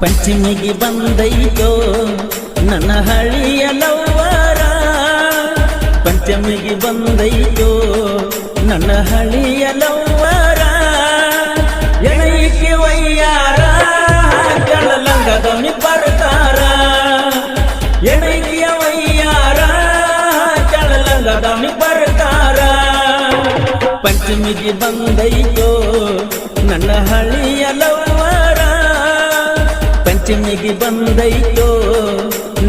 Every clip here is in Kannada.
ಪಂಚಮಿಗೆ ಬಂದೈತೋ ನನ್ನ ಹಳಿಯ ಲವ್ವರ, ಪಂಚಮಿಗೆ ಬಂದೈತೋ ನನ್ನ ಹಳಿಯ ಲವ್ವರ. ಎಣೈಕೆ ವಯ್ಯಾರ ಕೆಳಲಂಗದವನಿ ಬರ್ತಾರ, ಎಣೈಕೆಯ ವಯ್ಯಾರ ಕೆಳಲಂಗದವನಿ ಬರ್ತಾರ. ಪಂಚಮಿಗೆ ಬಂದೈತೋ ನನ್ನ ಹಳಿಯ ಲವ್ವರ, ಪಂಚಮಿಗೆ ಬಂದೈತೋ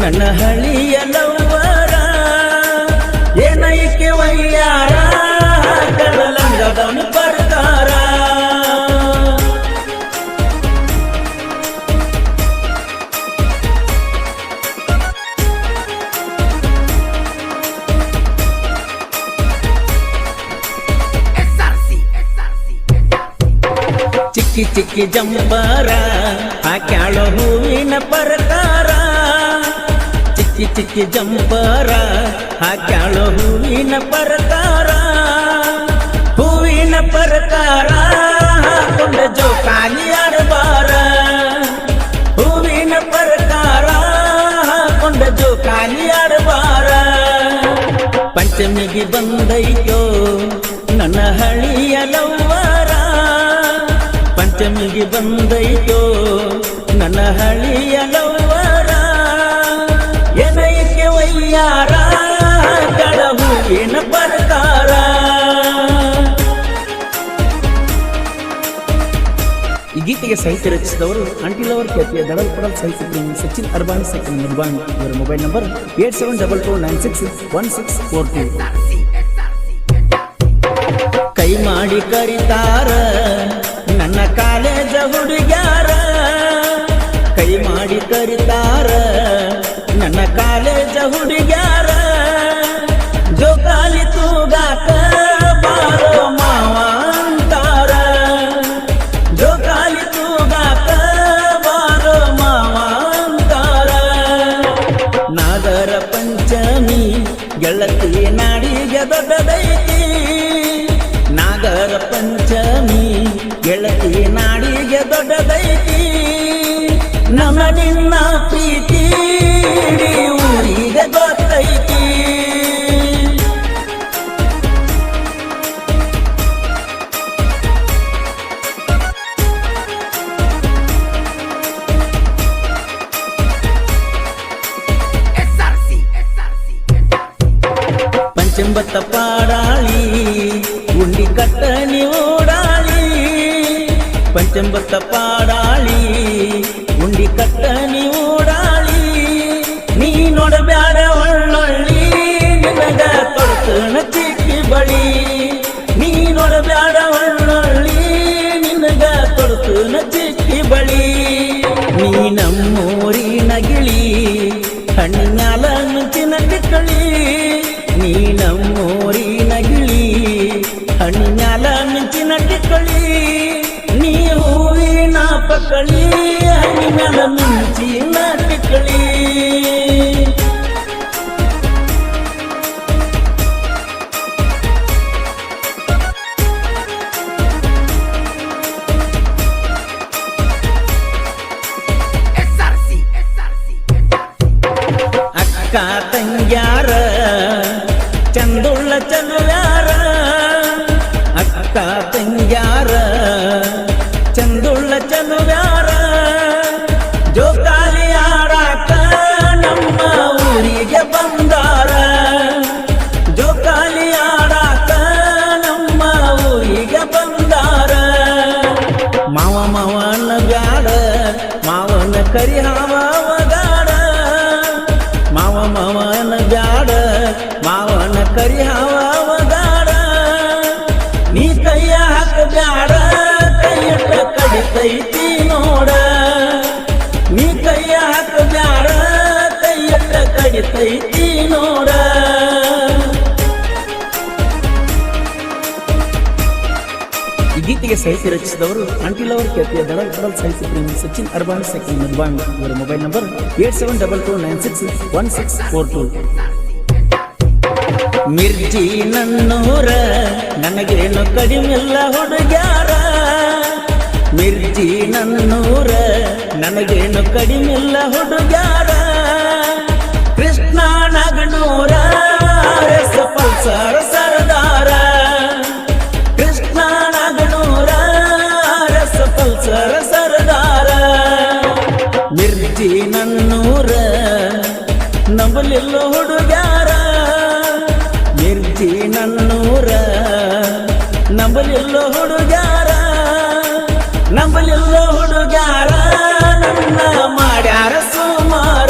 ನನ್ನ ಹಳಿಯ ಲವ್ವರ. ಏನೈಕೆ ವಯ್ಯಾರ ಕಡಲಂಗದವನು ಬರ್ತಾರ. ಚಿಕ್ಕಿ ಚಿಕ್ಕಿ ಜಂಬಾರ ಹಾಕ್ಯಾಳೋ ಹೂವಿನ ಪ್ರಕಾರ, ಚಿಕ್ಕಿ ಚಿಕ್ಕಿ ಜಂಬಾರ ಹಾಕ್ಯಾಳೋ ಹೂವಿನ ಪ್ರಕಾರ. ಹೂವಿನ ಪ್ರಕಾರ ಹಾಕೊಂಡ ಜೋಕಾಲಿ ಆಡಬಾರ, ಹೂವಿನ ಪ್ರಕಾರ ಹಾಕೊಂಡ ಜೋಕಾಲಿ ಆಡಬಾರ. ಪಂಚಮಿಗೆ ಬಂದೈತೋ ನನ್ನ ಹಳಿಯ ಲವ್ವರ, ಪಂಚಮಿಗೆ ಬಂದೈತೋ ನನ್ನ ಹಳಿಯ ಲವ್ವರ. ಏನೈಕೆ ವಯ್ಯಾರ ಕಡ ಹೂವಿನ ಪ್ರಕಾರ. ಈ ಗೀತೆಗೆ ಸಾಹಿತ್ಯ ರಚಿಸಿದವರು ಅಂಟಿಲವರ್ ಖ್ಯಾತಿಯ ದಡಲ್ ಪಡಲ್ ಸಾಹಿತ್ಯ ಪ್ರೇಮಿ ಸಚಿನ್ ಅರ್ಬಾನ್ ಸೆಕೆಂಡ್ ನಿರ್ಬಾಣ್. ಇವರ ಮೊಬೈಲ್ ನಂಬರ್ 8722961642. ಕೈ ಮಾಡಿ ಕರಿತಾರ ನನ್ನ ಕಾಲೇಜ ಹುಡುಗ್ಯಾರ, ಕೈ ಮಾಡಿ ಕರಿತಾರ ನನ್ನ ಕಾಲೇಜ ಹುಡುಗ್ಯಾರ. ಜೋಕಾಲಿ ತೂಗಾಕ ಬಾರೋ ಮಾವ ಅಂತಾರ, ಜೋಕಾಲಿ ತೂಗಾಕ ಬಾರೋ ಮಾವ ಅಂತಾರ. ನಾಗರ ಪಂಚಮಿ ಗೆಳತಿ ನಾಡಿಗೆ ದೊಡ್ಡದೈತಿ, ನಾಗರ ಪಂಚಮಿ ಗೆಳತಿ ನಾಡಿಗೆ ದೊಡ್ಡದೈತಿ. ನಮ್ಮ ನಿನ್ನ ಪ್ರೀತಿ ಊರಿಗೆ ಗೊತ್ತೈತಿ. ಪಂಚಂಬತ್ತ ಪಾಡಾಳಿ ಉಂಡಿ ಕಟ್ಟನಿ ಓಡಾಳಿ, ಪಂಚಂಬತ್ತ ಪಾಡಾಳಿ ಉಂಡಿ ಕಟ್ಟನಿ ಓಡಾಳಿ. ನೀ ನೋಡಬ್ಯಾಡ ಒಳ್ಳೊಳ್ಳಿ ನಿನಗ ತೊಡತನ ಚಿಕ್ಕಿ ಬಳಿ, ನೀ ನೋಡಬ್ಯಾಡ ಒಳ್ಳೊಳ್ಳಿ ನಿನಗ ತೊಡತನ ಚಿಕ್ಕಿ ಬಳಿ. ನೀ ನಮ್ಮೂರಿನ ಗಿಳಿ ಹಣ್ಣಿನಾಲ ನುಂಚಿನ ಟಿಕ್ಕಳಿ, ನೀ ನಮ್ಮೂರಿನ ಗಿಳಿ ಹಣ್ಣಿನಾಲ ಮಿಂಚಿನ ಟಿಕ್ಕಳಿ. ನೀ ಹೂವಿನ ಪಕ್ಕಳಿ ಹಣ್ಣಿನಾಲ ಮಿಂಚಿನ ಟಿಕ್ಕಳಿ. ಅಕ್ಕ ತಂಗ್ಯಾರ ಚಂದುಳ್ಳ ಚಲುವ್ಯಾರ, ಅಕ್ಕ ತಂಗ್ಯಾರ ಚಂದುಳ್ಳ ಚಲುವ್ಯಾರ. ಜೋಕಾಲಿ ಆಡಾಕ ನಮ್ಮ ಊರಿಗೆ ಬಂದಾರ, ಜೋಕಾಲಿ ಆಡಾಕ ನಮ್ಮ ಊರಿಗೆ ಬಂದಾರ. ಮಾವ ಮಾವನ ಬ್ಯಾಡ ಮಾವನ ಕರಿ ಹಾವಗಾಡ, ಮಾವ ಮಾವನ ಬ್ಯಾಡ ಮಾವನ ಕರಿ ಹಾವಗಾಡ. ನೀ ಕೈಯ ಹಾಕ ಬ್ಯಾಡ ಕೈಯಟ ಕಡಿತೈತಿ ನೋಡ, ನೀ ಕೈಯ ಹಾಕ ಬ್ಯಾಡ ಕೈಯಟ ಕಡಿತೈತಿ ನೋಡ. ಈ ಗೀತೆಗೆ ಸಾಹಿತ್ಯ ರಚಿಸಿದವರು ಅಂಟಿಲವರ್ ಖ್ಯಾತಿಯ ದಡಲ್ ಪಡಲ್ ಸಾಹಿತ್ಯ ಪ್ರೇಮಿ ಸಚಿನ್ ಅರ್ಬಾನ್ ಸೆಕೆಂಡ್ ನಿರ್ಬಾಣ್. ಇವರ ಮೊಬೈಲ್ ನಂಬರ್ 8722961642. ಮಿರ್ಜಿ ನನ್ನೂರ ನನಗೇನು ಕಡಿಮೆಲ್ಲ ಹುಡುಗ್ಯಾರ, ಮಿರ್ಜಿ ಮಿರ್ಜಿ ನನ್ನೂರ ನನಗೇನು ಕಡಿಮಿಲ್ಲ ಹುಡುಗ್ಯಾರ ಕೃಷ್ಣ ನಗನೂರ ಪಲ್ಸರ್ ಸರದಾರ ಕೃಷ್ಣ ನಗನೂರ ಪಲ್ಸರ್ ಸರದಾರ ಮಿರ್ಜಿ ನನ್ನೂರ ನಂಬಲಿಲ್ಲ ಹುಡುಗ್ಯಾರ ಮಿರ್ಜಿ ನನ್ನೂರ ನಂಬಲಿಲ್ಲ ಹುಡುಗ್ಯಾರ ನಂಬಲಿಲ್ಲ ಹುಡುಗ್ಯಾರ ನನ್ನ ಮಾಡ್ಯಾರ ಸುಮಾರ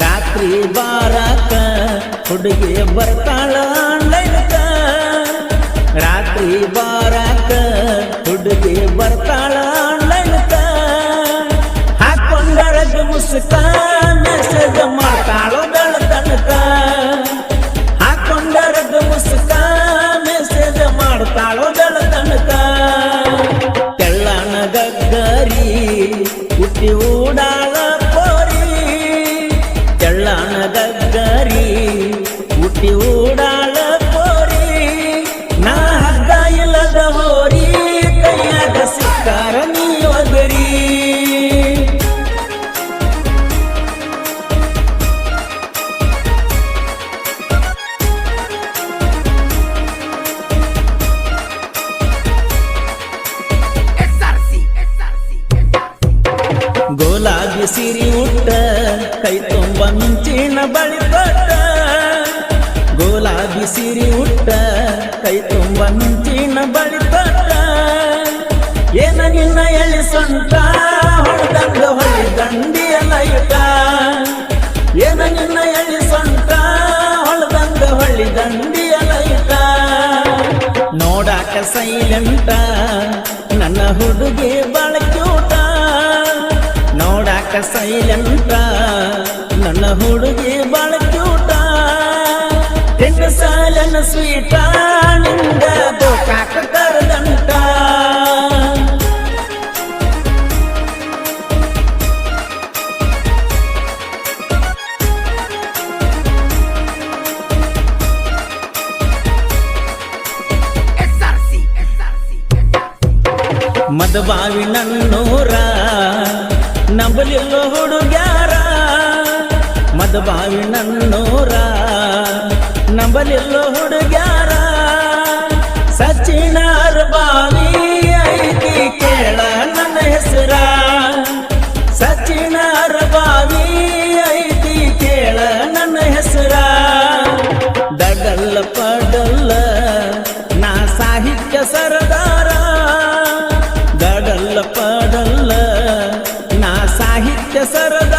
ರಾತ್ರಿ ಬಾರಾಕ ಹುಡುಗಿ ಬರ್ತಾಳ ಆನ್ಲೈನ್ಕ ರಾತ್ರಿ ಬಾರಾಕ ಹುಡುಗಿ ಬರ್ತಾಳ ಆನ್ಲೈನ್ಕ ಹಾಕೊಂಡರಗ ಮುಸುಕ ಮೆಸೇಜ್ ಮಾಡ್ತಾಳೋ ಬೆಳತನಕ ಹಾಕೊಂಡರಗ ಮುಸುಕ ಮೆಸೇಜ್ ಮಾಡ್ತಾಳೋ ಬೆಳತನಕ ತೆಳ್ಳನ ಗಗ್ಗರಿ ಹುಟ್ಟಿ ಊಡಾಳ ತೆಳ್ಳನ ಗಗ್ಗರಿ ಹುಟ್ಟಿ ಊಡಾಳ ಪೋರಿ ನಾ ಹಗ್ಗ ಇಲ್ಲದ ಹೋರಿ ಕೈಯಾಗ ಸಿಕ್ಕಾರ ನೀವಗರಿ ಗುಲಾಬಿ ಸಿರಿ ಉಟ್ಟ ಕೈ ತುಂಬ ಮಿಂಚಿನ ಬಳಿ ಕೊಟ್ಟ ಗುಲಾಬಿ ಸಿರಿ ಉಟ್ಟ ಕೈ ತುಂಬ ಮಿಂಚಿನ ಬಳಿ ಕೊಟ್ಟ ಏನ ನಿನ್ನ ಎಳಿ ಸೊಂಟ ಹೊಡೆದಂಗ ಹೊಳಿ ದಂಡಿಯ ಲೈಟ ಏನ ನಿನ್ನ ಎಳಿ ಸೊಂಟ ಹೊಡೆದಂಗ ಹೊಳಿ ದಂಡಿಯ ಲೈಟ ನೋಡಾಕ ಸೈಲೆಂಟ ನನ್ನ ಹುಡುಗಿ ಬಳಕ್ಯೂಟ ನೋಡಾಕ ಸೈಲೆಂಟ ನನ್ನ ಹುಡುಗಿ ಬಾಳ ಕ್ಯೂಟ ಹೆಣ್ಣು ಸಾಲನ ಸ್ವೀಟ ನಿಂದ ಗೋಕಾಕ ಕರದಂಟ ಮದಬಾವಿ ನನ್ನೂರ ನಂಬಲಿಲ್ಲ ಹುಡುಗ್ಯಾರ ಮದಬಾವಿ ನನ್ನೂರ ನಂಬಲಿಲ್ಲ ಹುಡುಗ್ಯಾರ ಸಚಿನಾರ ಬಾವಿ ಐತಿ ಕೇಳ ನನ್ನ ಹೆಸರ ಸಚಿನಾರ ಬಾವಿ ಐತಿ ಕೇಳ ನನ್ನ ಹೆಸರ ದಡಲ್ಲ ಪಡಲ್ಲ ನಾ ಸಾಹಿತ್ಯ ಸರದಾರ ದಡಲ್ಲ ಪಡಲ್ಲ ಸಾಹಿತ್ಯ ಸರದ